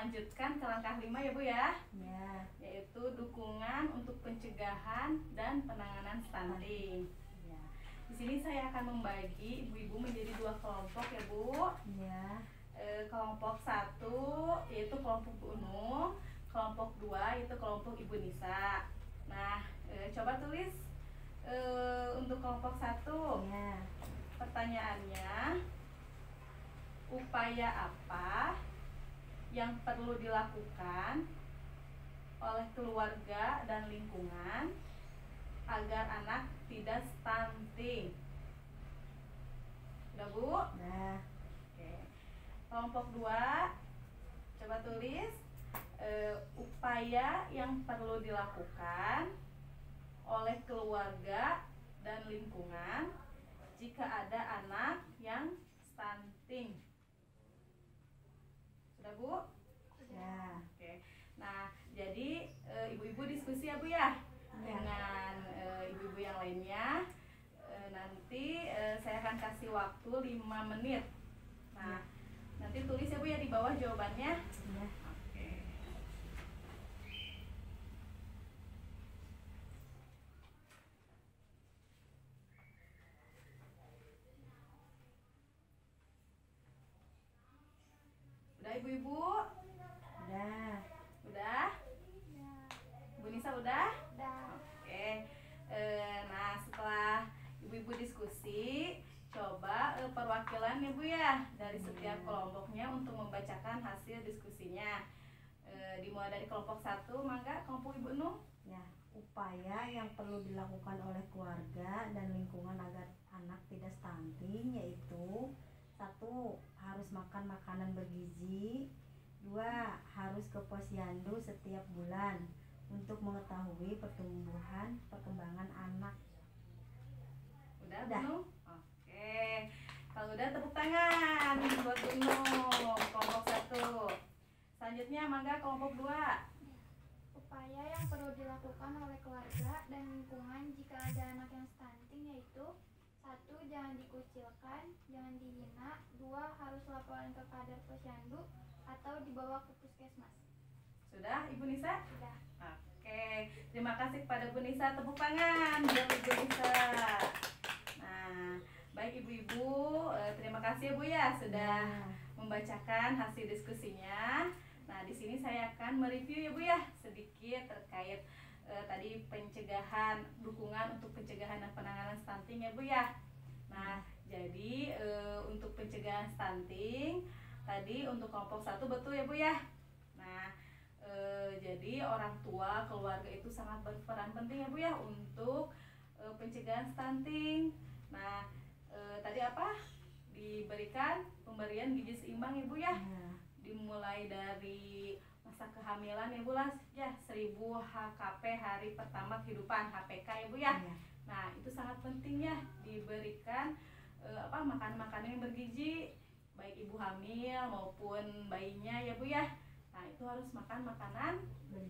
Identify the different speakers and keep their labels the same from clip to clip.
Speaker 1: melanjutkan ke langkah 5 ya Bu ya.
Speaker 2: Ya.
Speaker 1: Yaitu dukungan untuk pencegahan dan penanganan stunting.
Speaker 2: Ya.
Speaker 1: Di sini saya akan membagi ibu-ibu menjadi 2 kelompok ya Bu.
Speaker 2: Ya.
Speaker 1: Kelompok 1 yaitu kelompok Bu Unung, kelompok 2 yaitu kelompok Ibu Nisa. Nah, coba tulis untuk kelompok 1.
Speaker 2: Ya.
Speaker 1: Pertanyaannya, upaya apa yang perlu dilakukan oleh keluarga dan lingkungan agar anak tidak stunting? Sudah Bu?
Speaker 2: Nah.
Speaker 1: Oke. Kelompok 2, coba tulis upaya yang perlu dilakukan oleh keluarga dan lingkungan jika ada anak yang stunting. Sudah Bu?
Speaker 2: Ya.
Speaker 1: Oke. Nah, jadi ibu-ibu diskusi ya Bu ya, dengan ibu-ibu yang lainnya. Nanti saya akan kasih waktu 5 menit. Nah, nanti tulis ya Bu ya di bawah jawabannya.
Speaker 2: Ya.
Speaker 1: Oke. Udah ibu-ibu?
Speaker 2: Udah.
Speaker 1: Udah? Bu Nisa udah?
Speaker 3: Udah.
Speaker 1: Oke. Nah, setelah ibu-ibu diskusi, coba perwakilan ya Bu ya dari setiap kelompoknya untuk membacakan hasil diskusinya. Dimulai dari kelompok 1, mangga kelompok Ibu Nung.
Speaker 2: Ya, upaya yang perlu dilakukan oleh keluarga dan lingkungan agar anak tidak stunting yaitu 1. Harus makan makanan bergizi. 2. Harus ke posyandu setiap bulan untuk mengetahui perkembangan anak.
Speaker 1: Udah,
Speaker 2: Udah.
Speaker 1: Bu Nung? Oke. Kalau udah tepuk tangan buat Bu Nung, kelompok 1. Selanjutnya mangga kelompok 2.
Speaker 3: Upaya yang perlu dilakukan oleh keluarga dan lingkungan jika ada anak yang stunting yaitu 1. Jangan dikucilkan, jangan dihina. 2. Harus laporan ke kader posyandu atau dibawa ke puskesmas.
Speaker 1: Sudah Ibu Nisa?
Speaker 3: Sudah.
Speaker 1: Oke, terima kasih kepada Bu Nisa. Tepuk tangan buat Ibu Nisa. Nah, baik ibu-ibu, terima kasih ya Bu ya sudah membacakan hasil diskusinya. Nah, di sini saya akan mereview ya Bu ya sedikit terkait tadi pencegahan, dukungan untuk pencegahan dan penanganan stunting ya Bu ya. Nah, jadi untuk pencegahan stunting tadi untuk kelompok 1 betul ya Bu ya. Nah, jadi orang tua keluarga itu sangat berperan penting ya Bu ya untuk pencegahan stunting. Nah, tadi apa? Diberikan pemberian gizi seimbang ya Bu ya. Dimulai dari masa kehamilan ya Bu ya 1000 HKP hari pertama kehidupan HPK ya Bu ya. Nah, itu sangat penting ya diberikan makan makanan yang bergizi baik ibu hamil maupun bayinya ya Bu ya. Nah, itu harus makan makanan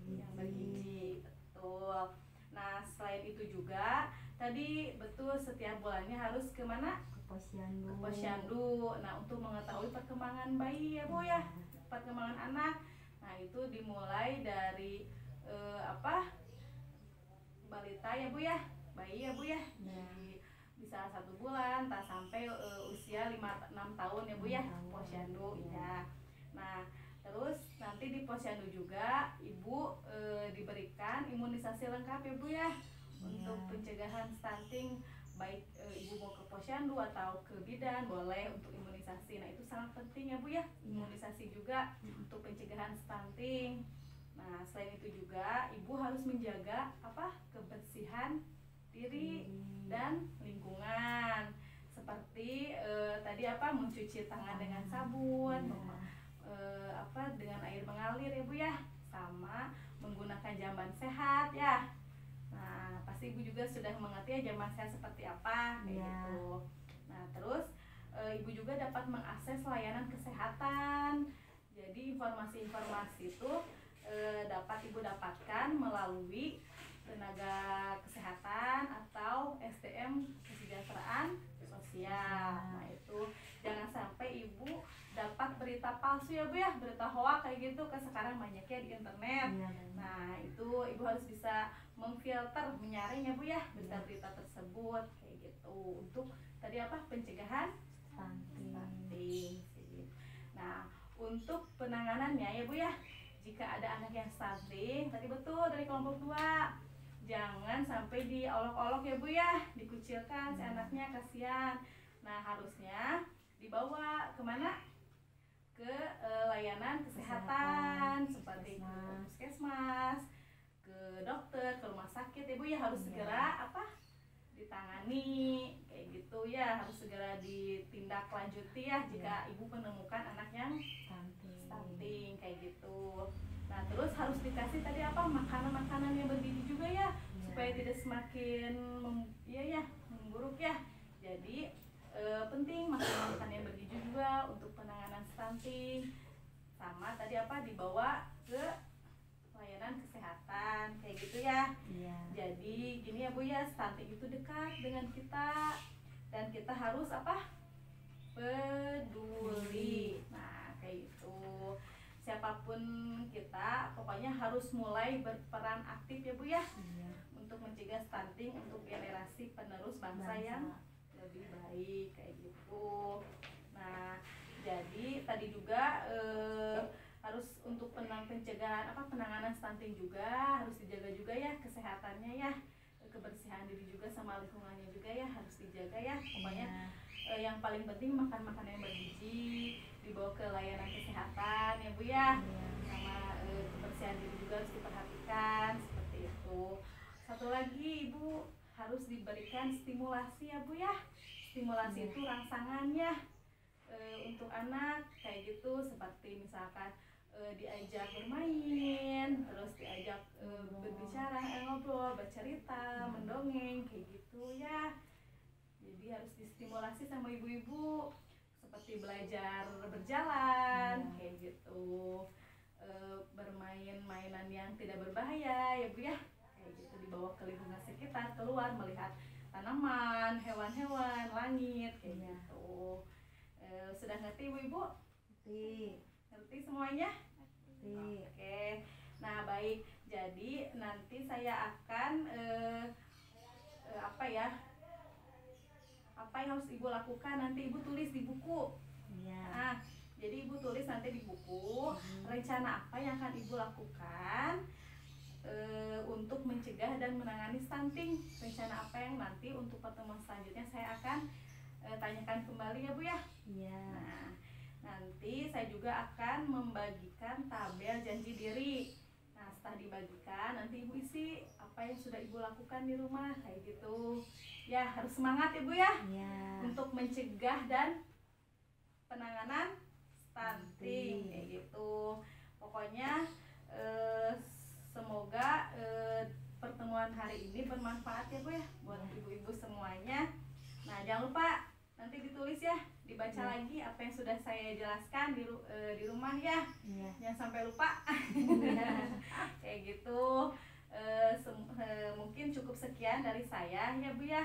Speaker 1: yang bergizi. Betul. Nah, selain itu juga tadi betul setiap bulannya harus kemana?
Speaker 2: Ke posyandu.
Speaker 1: Ke posyandu. Nah, untuk mengetahui perkembangan bayi ya Bu ya, perkembangan anak. Nah, itu dimulai dari balita ya Bu ya, bayi ya Bu ya. Jadi bisa 1 bulan, tak sampai usia 5-6 tahun ya Bu ya, posyandu ya. Nah, terus nanti di posyandu juga ibu diberikan imunisasi lengkap ya Bu ya untuk pencegahan stunting, baik ibu mau ke posyandu atau ke bidan boleh untuk imunisasi. Nah, itu sangat penting ya Bu ya, imunisasi juga untuk pencegahan stunting. Nah, selain itu juga ibu harus menjaga kebersihan diri dan lingkungan seperti tadi mencuci tangan dengan sabun, dengan air mengalir ya Bu ya, sama menggunakan jamban sehat ya. Nah, pasti ibu juga sudah mengerti ya jamban sehat seperti apa kayak gitu. Nah, terus ibu juga dapat mengakses layanan kesehatan. Jadi informasi-informasi itu dapat ibu dapatkan melalui tenaga kesehatan atau SDM kesejahteraan sosial. Nah, itu jangan sampai ibu dapat berita palsu palsu ya Bu ya, berita hoax kayak gitu kan sekarang banyaknya di internet.
Speaker 2: Iya,
Speaker 1: Nah itu ibu harus bisa memfilter, menyaring ya Bu ya berita-berita tersebut kayak gitu untuk tadi apa, pencegahan stunting. Nah untuk penanganannya ya Bu ya, jika ada anak yang stunting tadi betul dari kelompok 2, jangan sampai diolok-olok ya Bu ya, dikucilkan si anaknya, kasihan. Nah harusnya dibawa kemana? Ke layanan kesehatan seperti ke puskesmas, ke dokter, ke rumah sakit ya Bu ya, harus segera apa? Ditangani kayak gitu ya, harus segera ditindaklanjuti ya jika ibu menemukan anak yang stunting kayak gitu. Nah terus harus dikasih tadi apa, makanan-makanan yang bergizi juga ya, supaya tidak semakin memburuk ya. Jadi penting makan yang bergizi juga untuk penanganan stunting. Sama tadi apa, dibawa ke layanan kesehatan kayak gitu ya. Jadi gini ya Bu ya, stunting itu dekat dengan kita dan kita harus apa, peduli. Nah kayak gitu, siapapun kita pokoknya harus mulai berperan aktif ya Bu ya, untuk mencegah stunting untuk generasi penerus bangsa yang lebih baik kayak gitu. Nah jadi tadi juga harus untuk pencegahan apa, penanganan stunting juga harus dijaga juga ya kesehatannya ya, kebersihan diri juga sama lingkungannya juga ya harus dijaga ya. Pokoknya yang paling penting makan makanan yang bergizi, dibawa ke layanan kesehatan ya Bu ya, sama kebersihan diri juga harus diperhatikan seperti itu. Satu lagi Ibu harus diberikan stimulasi ya Bu ya, stimulasi itu rangsangannya untuk anak kayak gitu, seperti misalkan diajak bermain, terus diajak berbicara, ngobrol, bercerita, mendongeng kayak gitu ya. Jadi harus distimulasi sama ibu-ibu seperti belajar berjalan kayak gitu, bermain mainan yang tidak berbahaya ya Bu ya, kayak gitu, dibawa ke lingkungan sekitar, keluar melihat tanaman, hewan-hewan, langit kayak gitu. Sudah ngerti ibu-ibu? Ngerti semuanya? Oke. Nah baik, jadi nanti saya akan apa yang harus ibu lakukan nanti ibu tulis di buku. Nah jadi ibu tulis nanti di buku rencana apa yang akan ibu lakukan untuk mencegah dan menangani stunting. Rencana apa yang nanti untuk pertemuan selanjutnya saya akan tanyakan kembali ya Bu ya. Nah nanti saya juga akan membagikan tabel janji diri. Nah setelah dibagikan nanti ibu isi apa yang sudah ibu lakukan di rumah kayak gitu ya. Harus semangat ya Bu ya, untuk mencegah dan penanganan stunting kayak gitu. Pokoknya semoga pertemuan hari ini bermanfaat ya Bu ya buat ibu-ibu semuanya. Nah jangan lupa nanti ditulis ya, dibaca lagi apa yang sudah saya jelaskan di rumah ya, jangan sampai lupa. Kayak gitu. Mungkin cukup sekian dari saya ya Bu ya.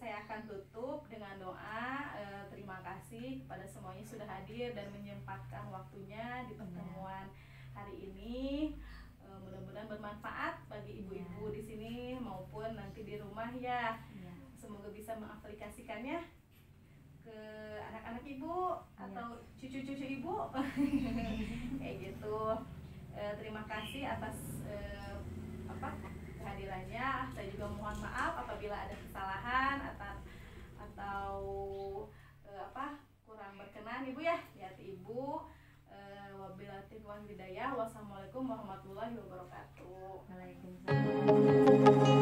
Speaker 1: Saya akan tutup dengan doa. Terima kasih kepada semuanya sudah hadir dan menyempatkan waktunya di pertemuan hari ini. Mudah-mudahan bermanfaat bagi ibu-ibu di sini maupun nanti di rumah ya. Semoga bisa mengaplikasikannya ke anak-anak ibu atau cucu-cucu ibu. Kayak gitu. Terima kasih atas kehadirannya. Saya juga mohon maaf apabila ada kesalahan atau kurang berkenan ibu ya di hati ibu. Wabillahi taufiq wal hidayah. Wassalamualaikum warahmatullahi wabarakatuh.
Speaker 2: Waalaikumsalam.